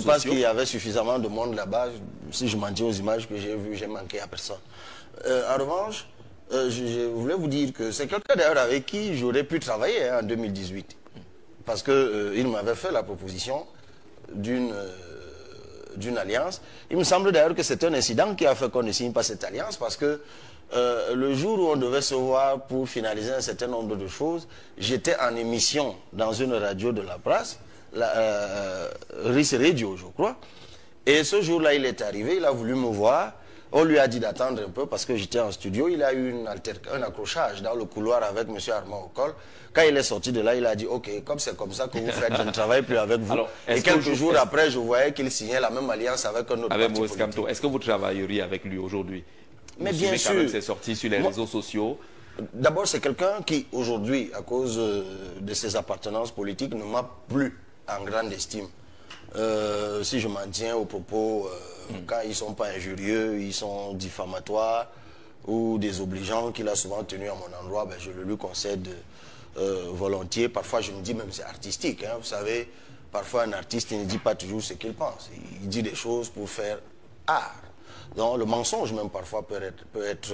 Je pense qu'il y avait suffisamment de monde là-bas. Si je m'en tiens aux images que j'ai vues, j'ai manqué à personne. En revanche, je voulais vous dire que c'est quelqu'un d'ailleurs avec qui j'aurais pu travailler en 2018. Parce qu'il m'avait fait la proposition d'une alliance. Il me semble d'ailleurs que c'est un incident qui a fait qu'on ne signe pas cette alliance parce que le jour où on devait se voir pour finaliser un certain nombre de choses, j'étais en émission dans une radio de la place, RIS Radio je crois, et ce jour-là il est arrivé, il a voulu me voir, on lui a dit d'attendre un peu parce que j'étais en studio, il a eu un accrochage dans le couloir avec M. Armand Ocol. Quand il est sorti de là, il a dit ok, comme c'est comme ça que vous faites, je ne travaille plus avec vous. Alors, et quelques jours après, je voyais qu'il signait la même alliance avec un autre parti politique. Kamto, est-ce que vous travailleriez avec lui aujourd'hui? Mais bien sûr. C'est sorti sur les réseaux sociaux. D'abord, c'est quelqu'un qui, aujourd'hui, à cause de ses appartenances politiques, ne m'a plus en grande estime. Si je m'en tiens aux propos, quand ils ne sont pas injurieux, ils sont diffamatoires ou désobligeants qu'il a souvent tenus à mon endroit, ben, je le lui concède volontiers. Parfois, je me dis même c'est artistique. Hein, vous savez, parfois un artiste il ne dit pas toujours ce qu'il pense. Il dit des choses pour faire art. Donc, le mensonge même parfois peut être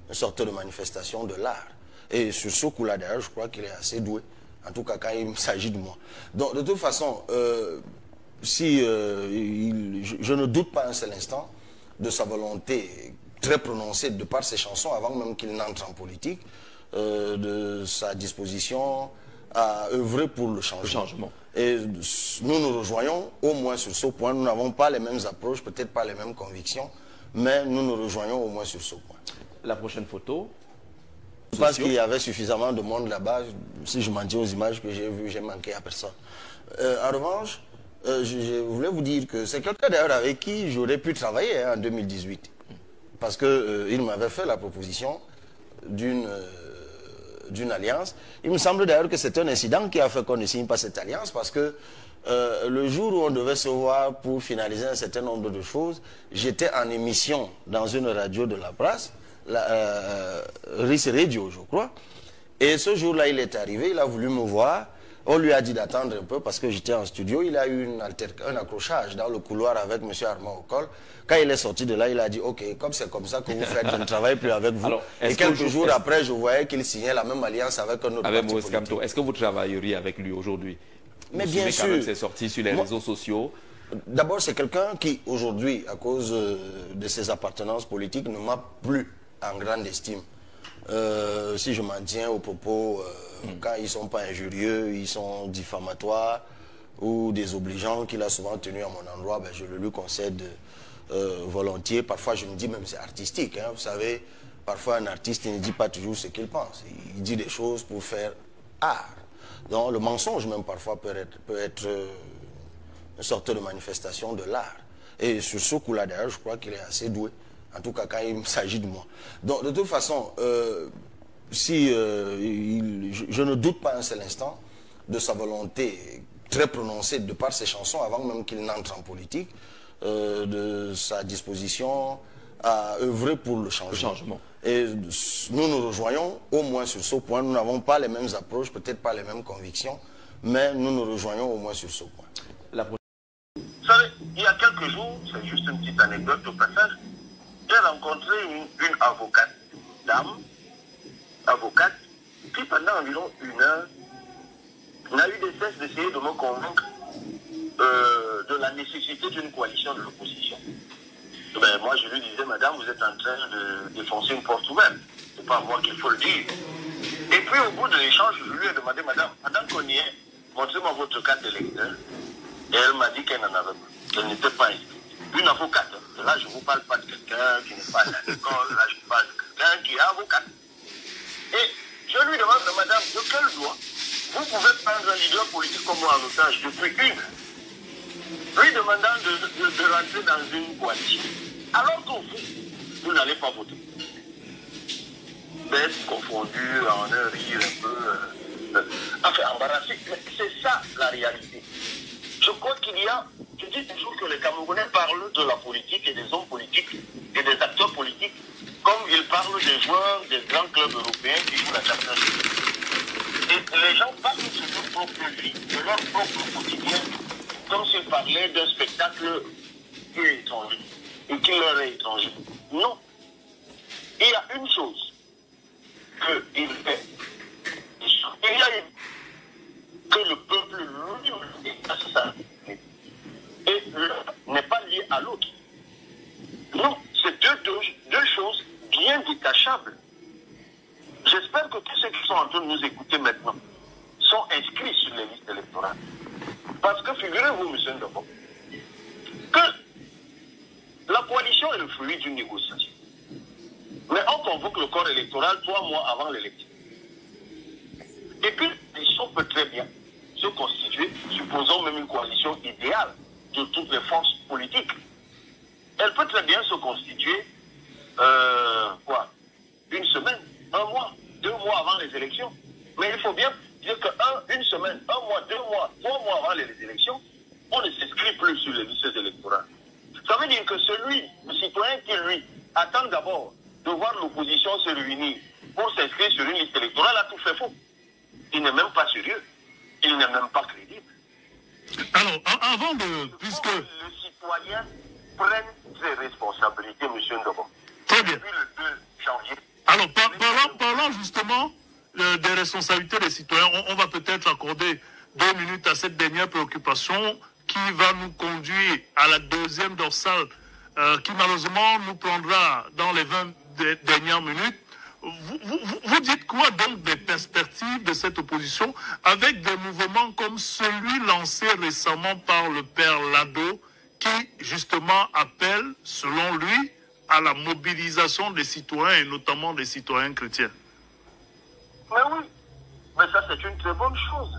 une sorte de manifestation de l'art. Et sur ce coup-là, d'ailleurs, je crois qu'il est assez doué. En tout cas, quand il s'agit de moi. Donc, de toute façon, je ne doute pas un seul instant de sa volonté très prononcée de par ses chansons, avant même qu'il n'entre en politique, de sa disposition à œuvrer pour le changement. Et nous nous rejoignons au moins sur ce point. Nous n'avons pas les mêmes approches, peut-être pas les mêmes convictions, mais nous nous rejoignons au moins sur ce point. La prochaine photo. Je pense qu'il y avait suffisamment de monde là-bas. Si je m'en tiens aux images que j'ai vues, j'ai manqué à personne. En revanche, je voulais vous dire que c'est quelqu'un d'ailleurs avec qui j'aurais pu travailler en 2018. Parce qu'il m'avait fait la proposition d'une alliance. Il me semble d'ailleurs que c'est un incident qui a fait qu'on ne signe pas cette alliance parce que le jour où on devait se voir pour finaliser un certain nombre de choses, j'étais en émission dans une radio de la place, RIS Radio je crois, et ce jour-là il est arrivé, il a voulu me voir, on lui a dit d'attendre un peu parce que j'étais en studio, il a eu un accrochage dans le couloir avec M. Armand Ocol. Quand il est sorti de là, il a dit ok, comme c'est comme ça que vous faites, je ne travaille plus avec vous. Alors, et quelques jours après, je voyais qu'il signait la même alliance avec un autre parti politique. Est-ce que vous travailleriez avec lui aujourd'hui? Mais bien sûr. C'est sorti sur les réseaux sociaux. D'abord, c'est quelqu'un qui, aujourd'hui, à cause de ses appartenances politiques, ne m'a plus en grande estime. Si je m'en tiens aux propos, quand ils ne sont pas injurieux, ils sont diffamatoires ou désobligeants qu'il a souvent tenus à mon endroit, ben, je le lui concède volontiers. Parfois, je me dis même c'est artistique. Hein, vous savez, parfois un artiste il ne dit pas toujours ce qu'il pense. Il dit des choses pour faire art. Donc, le mensonge même parfois peut être une sorte de manifestation de l'art. Et sur ce coup-là, d'ailleurs, je crois qu'il est assez doué. En tout cas, quand il s'agit de moi. Donc, de toute façon, je ne doute pas un seul instant de sa volonté très prononcée de par ses chansons, avant même qu'il n'entre en politique, de sa disposition à œuvrer pour le changement. Et nous nous rejoignons au moins sur ce point. Nous n'avons pas les mêmes approches, peut-être pas les mêmes convictions, mais nous nous rejoignons au moins sur ce point. Vous savez, il y a quelques jours, c'est juste une petite anecdote au passage, j'ai rencontré une avocate, dame, avocate, qui pendant environ 1 heure n'a eu de cesse d'essayer de me convaincre de la nécessité d'une coalition de l'opposition. Ben, moi, je lui disais, madame, vous êtes en train de défoncer une porte ouverte. C'est pas moi qu'il faut le dire. Et puis, au bout de l'échange, je lui ai demandé, madame, pendant qu'on y est, montrez-moi votre carte d'électeur. Et elle m'a dit qu'elle n'en avait pas. Elle n'était pas inscrite. Une avocate. Là, je ne vous parle pas de quelqu'un qui n'est pas à l'école. Là, je vous parle de quelqu'un qui est avocate. Et je lui demande, madame, de quel droit vous pouvez prendre un leader politique comme moi en otage depuis lui demandant de rentrer dans une coalition, alors que vous n'allez pas voter. D'être confondu en un rire un peu, enfin embarrassé. Mais c'est ça la réalité. Je crois qu'il y a, je dis toujours que les Camerounais parlent de la politique et des hommes politiques et des acteurs politiques comme ils parlent des joueurs des grands clubs européens qui jouent la Champions League. Et les gens parlent de leur propre vie, de leur propre quotidien. comme s'il parlait d'un spectacle qui est étranger et qui leur est étranger. Non. Il y a une chose qu'il fait. Il y a que le peuple lui est assassiné. Et l'un n'est pas lié à l'autre. Non, c'est deux choses bien détachables. J'espère que tous ceux qui sont en train de nous écouter maintenant sont inscrits sur les listes électorales. Parce que figurez-vous, M. Ndabo, que la coalition est le fruit d'une négociation. Mais on convoque le corps électoral 3 mois avant l'élection. Et puis, la coalition peut très bien se constituer, supposons même une coalition idéale de toutes les forces politiques. Elle peut très bien se constituer, une semaine, 1 mois, 2 mois avant les élections. Mais il faut bien dire qu'une semaine, 1 mois, 2 mois, 3 mois avant les élections, on ne s'inscrit plus sur les listes électorales. Ça veut dire que celui, le citoyen qui, lui, attend d'abord de voir l'opposition se réunir pour s'inscrire sur une liste électorale a tout fait faux. Il n'est même pas sérieux. Il n'est même pas crédible. Alors, avant de... puisque... Le citoyen prenne ses responsabilités, M. Ndabo. Très bien. Depuis le 2 janvier. Alors, parlons justement des responsabilités des citoyens. On va peut-être accorder 2 minutes à cette dernière préoccupation qui va nous conduire à la deuxième dorsale qui malheureusement nous prendra dans les 20 dernières minutes. Vous dites quoi donc des perspectives de cette opposition avec des mouvements comme celui lancé récemment par le père Lado qui justement appelle, selon lui, à la mobilisation des citoyens et notamment des citoyens chrétiens? Mais oui, mais ça c'est une très bonne chose.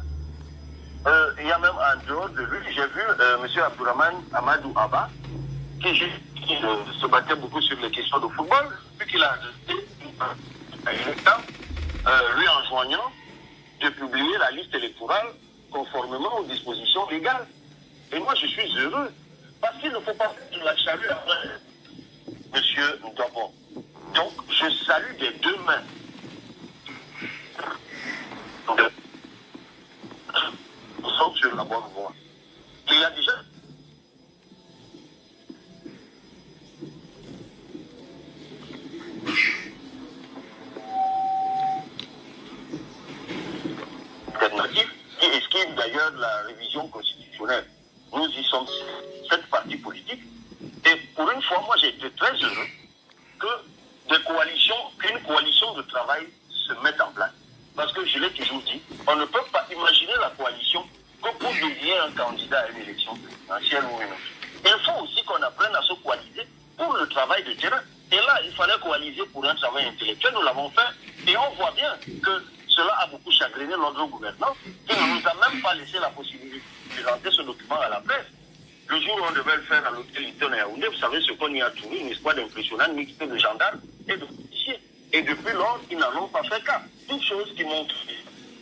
Il y a même en dehors de lui, j'ai vu M. Abdourahmane Amadou Abba qui se battait beaucoup sur les questions de football, puis qu'il a lui enjoignant de publier la liste électorale conformément aux dispositions légales. Et moi je suis heureux, parce qu'il ne faut pas faire de la charrue après M. Ndabo. Donc je salue des 2 mains. Nous sommes sur la bonne voie. Il y a déjà alternative qui esquive d'ailleurs la révision constitutionnelle. Nous y sommes 7 partis politiques. Et pour une fois, moi j'ai été très heureux qu'une coalition de travail se mette en place. Parce que je l'ai toujours dit, on ne peut pas imaginer la coalition que pour désigner un candidat à une élection présidentielle ou une autre. Il faut aussi qu'on apprenne à se coaliser pour le travail de terrain. Et là, il fallait coaliser pour un travail intellectuel, nous l'avons fait. Et on voit bien que cela a beaucoup chagriné notre gouvernement, qui ne nous a même pas laissé la possibilité de présenter ce document à la presse. Le jour où on devait le faire à l'hôtel Hilton à Yaoundé, vous savez ce qu'on y a trouvé, une escouade impressionnante mixte de gendarmes et de policiers. Et depuis lors, ils n'en ont pas fait cas. Toutes choses qui montrent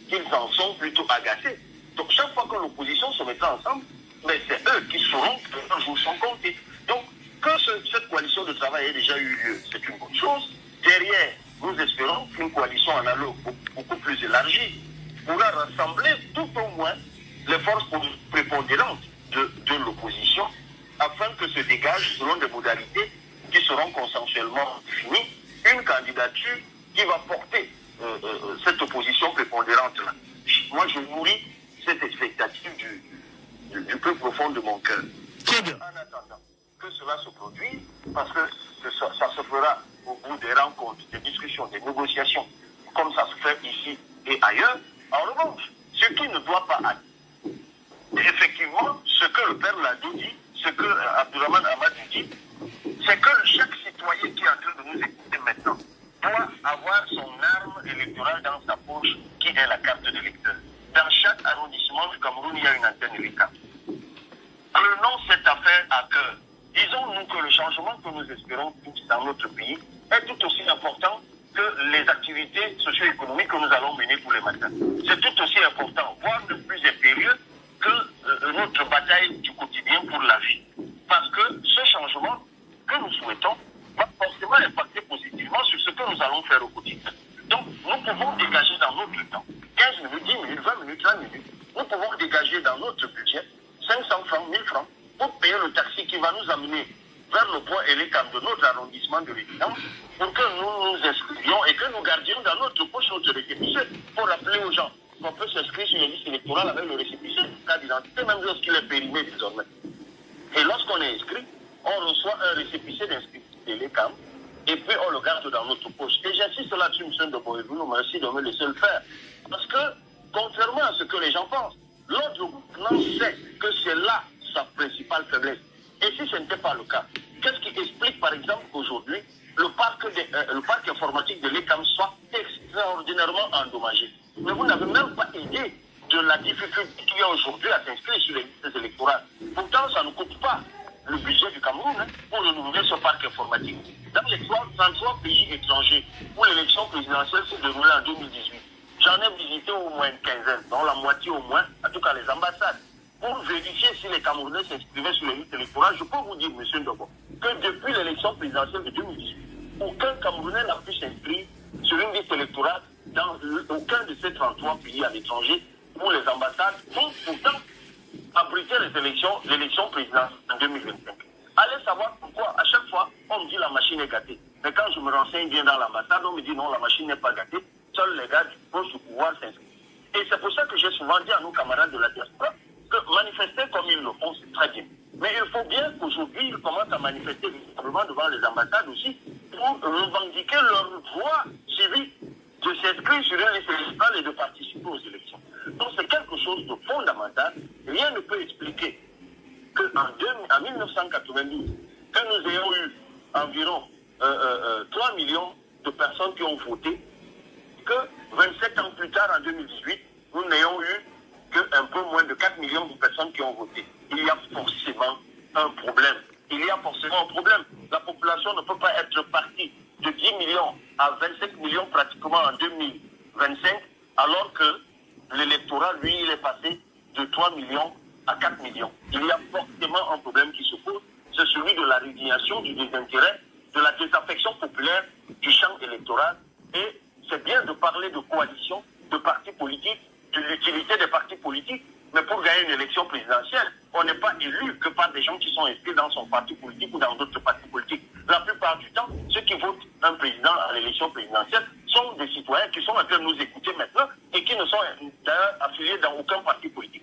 qu'ils en sont plutôt agacés. Donc chaque fois que l'opposition se mettra ensemble, mais c'est eux qui sauront que leurs jours sont comptés. Donc que cette coalition de travail ait déjà eu lieu, c'est une bonne chose. Derrière, nous espérons qu'une coalition en allant beaucoup plus élargie pourra rassembler tout au moins les forces prépondérantes de l'opposition afin que se dégage, selon des modalités qui seront consensuellement définies, une candidature qui va porter cette opposition prépondérante-là. Moi, je nourris cette expectative du plus profond de mon cœur. En attendant que cela se produise, parce que ça se fera au bout des rencontres, des discussions, des négociations, comme ça se fait ici et ailleurs. En revanche, ce qui ne doit pas être, effectivement, ce que le père Lado dit, ce que Abdourahmane Amadou dit, c'est que chaque citoyen qui est en train de nous écouter maintenant doit avoir son arme électorale dans sa poche, qui est la carte d'électeur. Dans chaque arrondissement du Cameroun, il y a une antenne URECA. Prenons cette affaire à cœur. Disons-nous que le changement que nous espérons tous dans notre pays est tout aussi important que les activités socio-économiques que nous allons mener pour les matins. C'est tout aussi important, voire le plus impérieux que notre bataille du quotidien pour la vie. Parce que ce changement que nous souhaitons va forcément impacter positivement sur ce que nous allons faire au quotidien. Donc, nous pouvons dégager dans notre temps 15 minutes, 10 minutes, 20 minutes, 30 minutes. Nous pouvons dégager dans notre budget 500 francs pour payer le taxi qui va nous amener vers le point Elecam de notre arrondissement de résidence, pour que nous nous inscrivions et que nous gardions dans notre poche notre récépissé, pour rappeler aux gens qu'on peut s'inscrire sur les listes électorales avec le récépissé, le cas d'identité, même lorsqu'il est périmé désormais. Et lorsqu'on est inscrit, on reçoit un récépissé d'inscription Elecam, et puis on le garde dans notre poche. Et j'insiste là-dessus, M. Ndobo, et vous nous merci de me laisser le faire. Parce que, contrairement à ce que les gens pensent, l'autre gouvernement sait que c'est là sa principale faiblesse. Et si ce n'était pas le cas, qu'est-ce qui explique par exemple qu'aujourd'hui, le parc informatique de l'ECAM soit extraordinairement endommagé? Mais vous n'avez même pas idée de la difficulté qu'il y a aujourd'hui à s'inscrire sur les listes électorales. Pourtant, ça ne coûte pas le budget du Cameroun pour renouveler ce parc informatique. Dans les 33 pays étrangers où l'élection présidentielle s'est déroulée en 2018, j'en ai visité au moins une quinzaine, dont la moitié au moins, en tout cas les ambassades, pour vérifier si les Camerounais s'inscrivaient sur les listes électorales. Je peux vous dire, M. Ndobo, que depuis l'élection présidentielle de 2018, aucun Camerounais n'a pu s'inscrire sur une liste électorale dans aucun de ces 33 pays à l'étranger où les ambassades vont pourtant abriter l'élection présidentielle en 2025. Allez savoir pourquoi. À chaque fois, on me dit la machine est gâtée. Mais quand je me renseigne bien dans l'ambassade, on me dit non, la machine n'est pas gâtée. Seuls les gars du poste du pouvoir s'inscrivent. Et c'est pour ça que j'ai souvent dit à nos camarades de la diaspora que manifester comme ils le font, c'est très bien. Mais il faut bien qu'aujourd'hui, ils commencent à manifester véritablement devant les ambassades aussi pour revendiquer leur droit civique de s'inscrire sur une liste électorale et de participer aux élections. Donc c'est quelque chose de fondamental. Rien ne peut expliquer qu'en 1992, que nous ayons eu environ 3 millions de personnes qui ont voté, que 27 ans plus tard, en 2018, nous n'ayons eu qu'un peu moins de 4 millions de personnes qui ont voté. Il y a forcément un problème. Il y a forcément un problème. La population ne peut pas être partie de 10 millions à 27 millions pratiquement en 2025, alors que l'électorat, lui, il est passé de 3 millions à 4 millions. Il y a forcément un problème qui se pose. C'est celui de la résignation, du désintérêt, de la désaffection populaire du champ électoral. Et c'est bien de parler de coalition, de partis politiques, de l'utilité des partis politiques, mais pour gagner une élection présidentielle, on n'est pas élu que par des gens qui sont inscrits dans son parti politique ou dans d'autres partis politiques. La plupart du temps, ceux qui votent un président à l'élection présidentielle sont des citoyens qui sont en train de nous écouter maintenant et qui ne sont d'ailleurs affiliés dans aucun parti politique.